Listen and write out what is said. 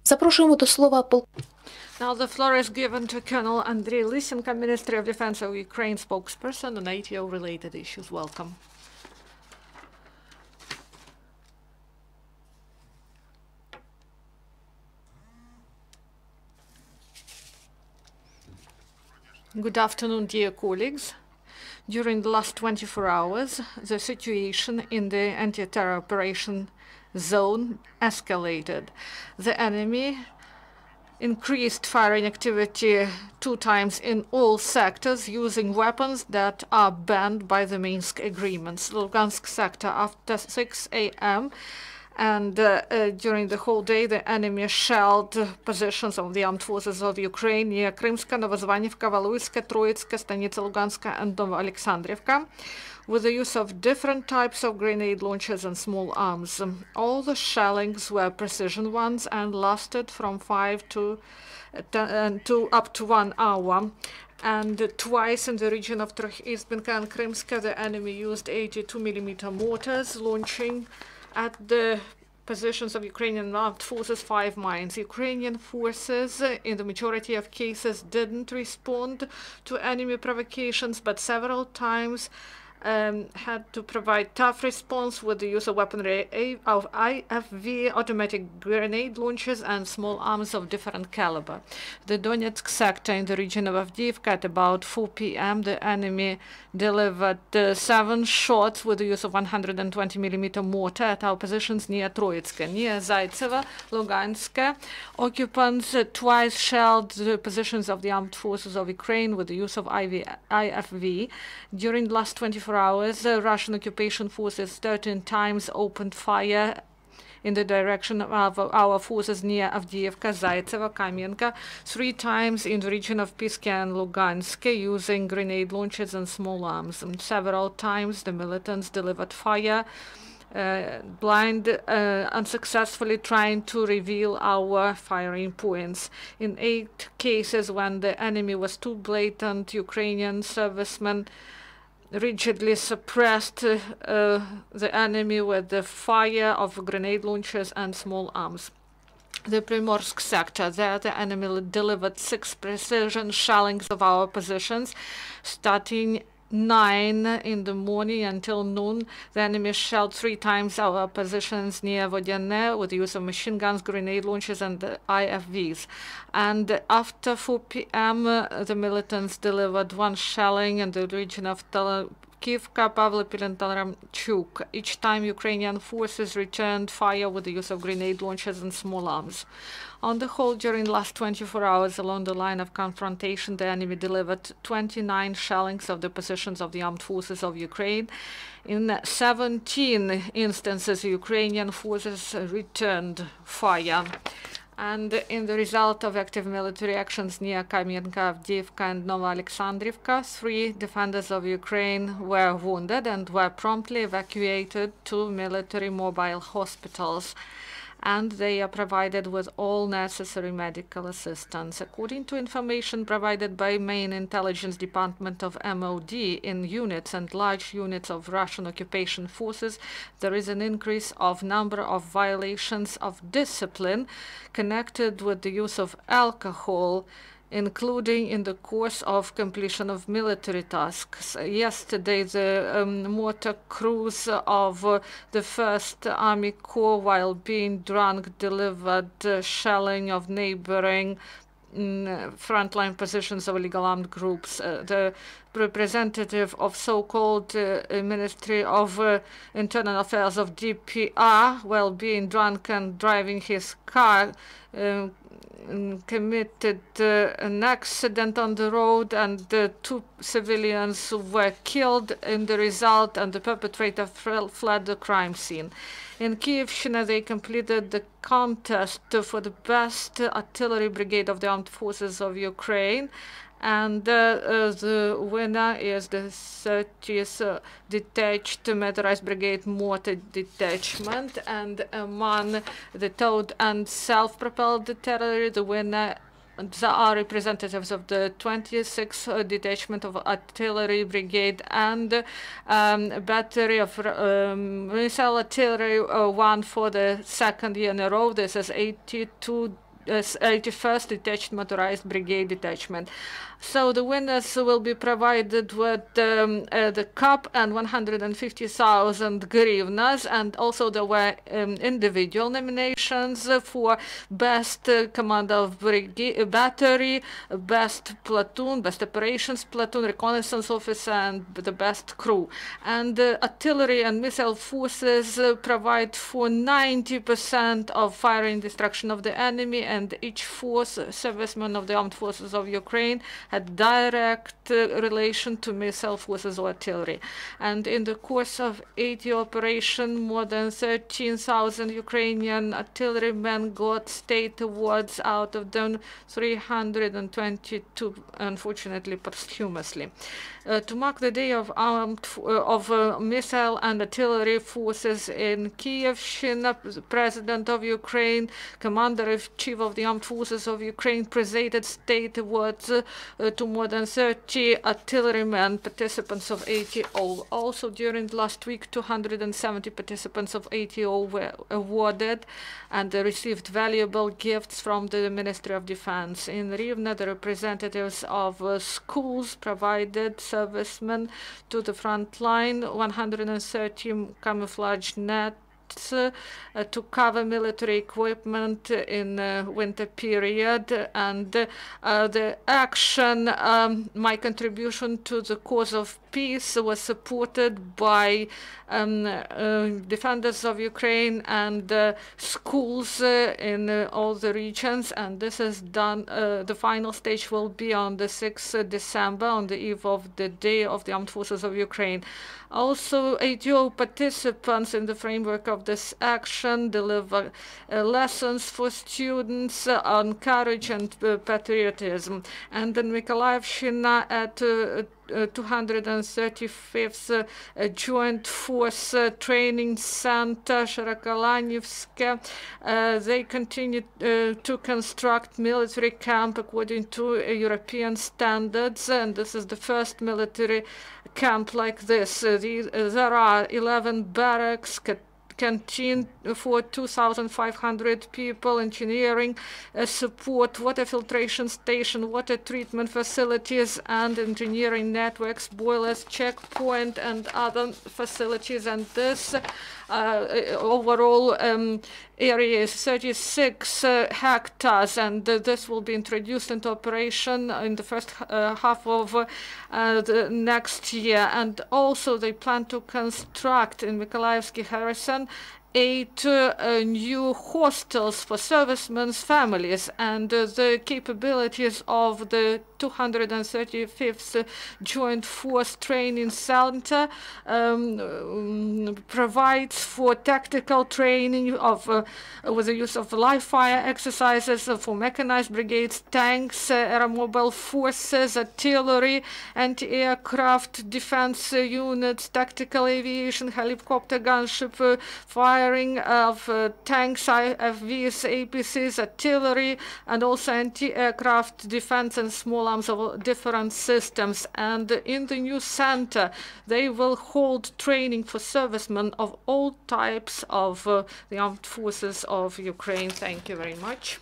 Запрошуємо до слова Now the floor is given to Colonel Andriy, Lysenko, Ministry of Defense of Ukraine spokesperson on ATO-related issues. Welcome. Good afternoon, dear colleagues. During the last 24 hours, the situation in the anti-terror operation zone escalated. The enemy increased firing activity 2 times in all sectors using weapons that are banned by the Minsk agreements. Lugansk sector after 6 a.m. and during the whole day the enemy shelled positions of the armed forces of Ukraine near Krymska, Novozvanivka, Valuiska, Troitska, Stanitsa Luganska and Novoalexandrivka, with the use of different types of grenade launchers and small arms. All the shellings were precision ones and lasted from 5 to up to 1 hour. And twice in the region of Troizbenka and Krymska, the enemy used 82mm mortars, launching at the positions of Ukrainian armed forces 5 mines. Ukrainian forces, in the majority of cases, didn't respond to enemy provocations, but several times had to provide tough response with the use of weaponry of IFV, automatic grenade launchers, and small arms of different caliber. The Donetsk sector in the region of Avdiivka at about 4 p.m. the enemy delivered 7 shots with the use of 120mm mortar at our positions near Troitska. Near Zaitseva, Lugansk, occupants twice shelled the positions of the armed forces of Ukraine with the use of IFV. During the last 24 hours, the Russian occupation forces 13 times opened fire in the direction of our forces near Avdiivka, Zaitseva, Kamienka, 3 times in the region of Piska and Lugansk using grenade launchers and small arms. And several times the militants delivered fire unsuccessfully trying to reveal our firing points. In 8 cases when the enemy was too blatant, Ukrainian servicemen rigidly suppressed the enemy with the fire of grenade launchers and small arms. The Primorsk sector, there the enemy delivered 6 precision shellings of our positions, starting 9 in the morning until noon. The enemy shelled 3 times our positions near Vodyanne with the use of machine guns, grenade launchers, and IFVs. And after 4 p.m., the militants delivered 1 shelling in the region of Kivka, Pavlopil, and Taramchuk. Each time Ukrainian forces returned fire with the use of grenade launchers and small arms. On the whole, during the last 24 hours along the line of confrontation, the enemy delivered 29 shellings of the positions of the armed forces of Ukraine. In 17 instances, Ukrainian forces returned fire. And in the result of active military actions near Kamienka, Avdiivka, and Novoalexandrivka, 3 defenders of Ukraine were wounded and were promptly evacuated to military mobile hospitals. And they are provided with all necessary medical assistance. According to information provided by main intelligence department of MOD in units and large units of Russian occupation forces, there is an increase of number of violations of discipline connected with the use of alcohol, including in the course of completion of military tasks. Yesterday, the motor cruise of the 1st Army Corps, while being drunk, delivered shelling of neighboring frontline positions of illegal armed groups. The representative of so-called Ministry of Internal Affairs of DPR, while being drunk and driving his car, committed an accident on the road, and 2 civilians were killed in the result, and the perpetrator fled the crime scene. In Kyivshina, they completed the contest for the best artillery brigade of the armed forces of Ukraine, and the winner is the 30th Detached Motorized Brigade Mortar Detachment, and among the towed and self-propelled artillery, the winner are representatives of the 26th Detachment of Artillery Brigade and battery of missile artillery, one for the second year in a row. This is 82 81st Detached Motorized Brigade Detachment. So the winners will be provided with the cup and 150,000 hryvnias, and also there were individual nominations for best commander of battery, best platoon, best operations platoon, reconnaissance officer, and the best crew. And artillery and missile forces provide for 90% of fire and destruction of the enemy, and each force, serviceman of the armed forces of Ukraine, had direct relation to missile forces or artillery. And in the course of 80 operations, more than 13,000 Ukrainian artillerymen got state awards, out of them 322, unfortunately, posthumously. To mark the day of missile and artillery forces in Kiev, the President of Ukraine, Commander-in-Chief of the Armed Forces of Ukraine, presented state awards to more than 30 artillerymen, participants of ATO. Also, during last week, 270 participants of ATO were awarded and received valuable gifts from the Ministry of Defense. In Rivne, the representatives of schools provided servicemen to the front line, 130 camouflage nets to cover military equipment in winter period. And the action, my contribution to the cause of peace, was supported by defenders of Ukraine and schools in all the regions, and this is done. The final stage will be on the 6th December, on the eve of the Day of the Armed Forces of Ukraine. Also, ATO participants in the framework of this action deliver lessons for students on courage and patriotism. And in Mykolaiv at 235th Joint Force Training Center, Sharakolanivske, they continue to construct military camp according to European standards, and this is the first military camp like this. There are 11 barracks, canteen for 2,500 people, engineering support, water filtration station, water treatment facilities, and engineering networks, boilers, checkpoint, and other facilities. And this overall area is 36 hectares, and this will be introduced into operation in the first half of the next year. And also they plan to construct in Mykolaiv Garrison 8 new hostels for servicemen's families, and the capabilities of the 235th Joint Force Training Center provides for tactical training of with the use of live fire exercises for mechanized brigades, tanks, aeromobile forces, artillery, anti-aircraft defense units, tactical aviation, helicopter gunship firing of tanks, IFVs, APCs, artillery, and also anti-aircraft defense and small arms of different systems. And in the new center, they will hold training for servicemen of all types of the armed forces of Ukraine. Thank you very much.